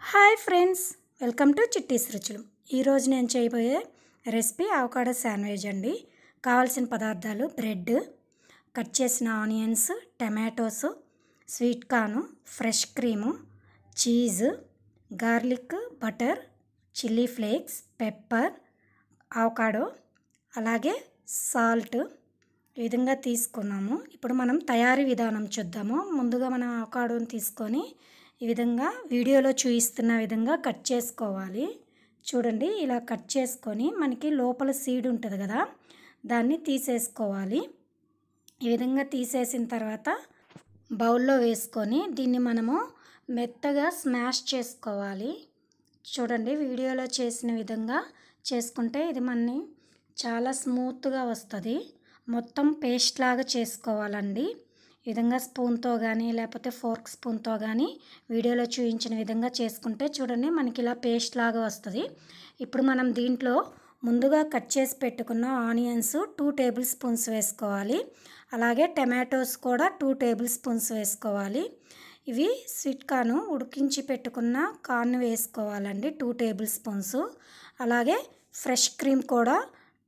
Hi friends, welcome to చిట్టీస్ రుచులు. ఈరోజు నేను చేయబోయే రెసిపీ అవకాడో శాండ్విచ్ అండి. కావాల్సిన పదార్థాలు: బ్రెడ్, కట్ చేసిన onions, tomatoes, sweet corn, fresh cream, cheese, garlic, butter, chilli flakes, pepper, avocado, అలాగే సాల్ట్. ఈ విధంగా తీసుకున్నాము. ఇప్పుడు మనం తయారీ విధానం చూద్దాము. ముందుగా మనం అవకాడోని తీసుకొని ఈ విధంగా వీడియోలో చూపిస్తున్న విధంగా కట్ చేసుకోవాలి. చూడండి, ఇలా కట్ చేసుకొని మనకి లోపల సీడ్ ఉంటుంది కదా, దాన్ని తీసేసుకోవాలి. ఈ విధంగా తీసేసిన తర్వాత బౌల్లో వేసుకొని దీన్ని మనము మెత్తగా స్మాష్ చేసుకోవాలి. చూడండి, వీడియోలో చేసిన విధంగా చేసుకుంటే ఇది మనని చాలా స్మూత్గా వస్తుంది. మొత్తం పేస్ట్ లాగా చేసుకోవాలండి. ఈ విధంగా స్పూన్తో కానీ లేకపోతే ఫోర్క్ స్పూన్తో కానీ వీడియోలో చూపించిన విధంగా చేసుకుంటే చూడండి మనకి ఇలా పేస్ట్ లాగా వస్తుంది. ఇప్పుడు మనం దీంట్లో ముందుగా కట్ చేసి పెట్టుకున్న ఆనియన్స్ 2 టేబుల్ స్పూన్స్ వేసుకోవాలి. అలాగే టమాటోస్ కూడా 2 టేబుల్ స్పూన్స్ వేసుకోవాలి. ఇవి స్వీట్ కార్న్ ఉడికించి పెట్టుకున్న కార్న్ వేసుకోవాలండి, 2 టేబుల్ స్పూన్స్. అలాగే ఫ్రెష్ క్రీమ్ కూడా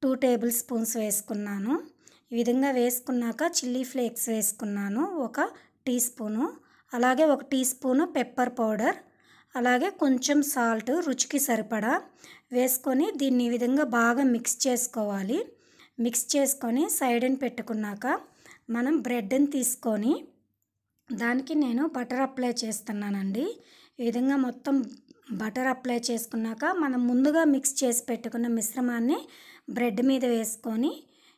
2 టేబుల్ స్పూన్స్ వేసుకున్నాను. ఈ విధంగా వేసుకున్నాక చిల్లీ ఫ్లేక్స్ వేసుకున్నాను 1 టీ స్పూను. అలాగే 1 టీ స్పూను పెప్పర్ పౌడర్, అలాగే కొంచెం సాల్ట్ రుచికి సరిపడా వేసుకొని దీన్ని ఈ విధంగా బాగా మిక్స్ చేసుకోవాలి. మిక్స్ చేసుకొని సైడ్ని పెట్టుకున్నాక మనం బ్రెడ్ని తీసుకొని దానికి నేను బటర్ అప్లై చేస్తున్నానండి. ఈ విధంగా మొత్తం బటర్ అప్లై చేసుకున్నాక మనం ముందుగా మిక్స్ చేసి పెట్టుకున్న మిశ్రమాన్ని బ్రెడ్ మీద వేసుకొని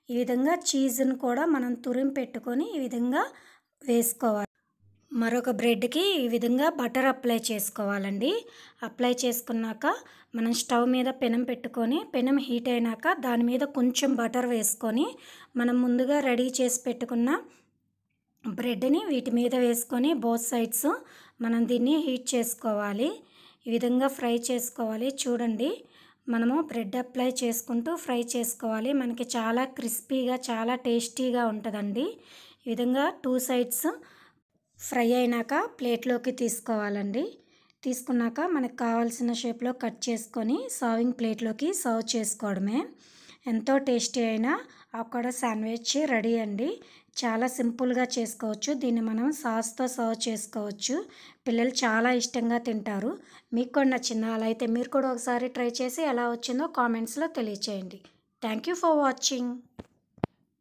ఈ విధంగా చీజ్ను కూడా మనం తురిమి పెట్టుకొని ఈ విధంగా వేసుకోవాలి. మరొక బ్రెడ్కి ఈ విధంగా బటర్ అప్లై చేసుకోవాలండి. అప్లై చేసుకున్నాక మనం స్టవ్ మీద పెనం పెట్టుకొని పెనం హీట్ అయినాక దాని మీద కొంచెం బటర్ వేసుకొని మనం ముందుగా రెడీ చేసి పెట్టుకున్న బ్రెడ్ని వీటి మీద వేసుకొని బోత్ సైడ్స్ మనం దీన్ని హీట్ చేసుకోవాలి. ఈ విధంగా ఫ్రై చేసుకోవాలి. చూడండి, మనము బ్రెడ్ అప్లై చేసుకుంటూ ఫ్రై చేసుకోవాలి. మనకి చాలా క్రిస్పీగా చాలా టేస్టీగా ఉంటుందండి. ఈ విధంగా 2 సైడ్స్ ఫ్రై అయినాక ప్లేట్లోకి తీసుకోవాలండి. తీసుకున్నాక మనకు కావాల్సిన షేప్లో కట్ చేసుకొని సర్వింగ్ ప్లేట్లోకి సర్వ్ చేసుకోవడమే. ఎంతో టేస్టీ అయిన అవకాడో శాండ్విచ్ రెడీ అండి. చాలా సింపుల్గా చేసుకోవచ్చు. దీన్ని మనం సాస్తో సర్వ్ చేసుకోవచ్చు. పిల్లలు చాలా ఇష్టంగా తింటారు. మీకు కూడా నచ్చిందా? అలా అయితే మీరు కూడా ఒకసారి ట్రై చేసి ఎలా వచ్చిందో కామెంట్స్లో తెలియచేయండి. Thank you for watching.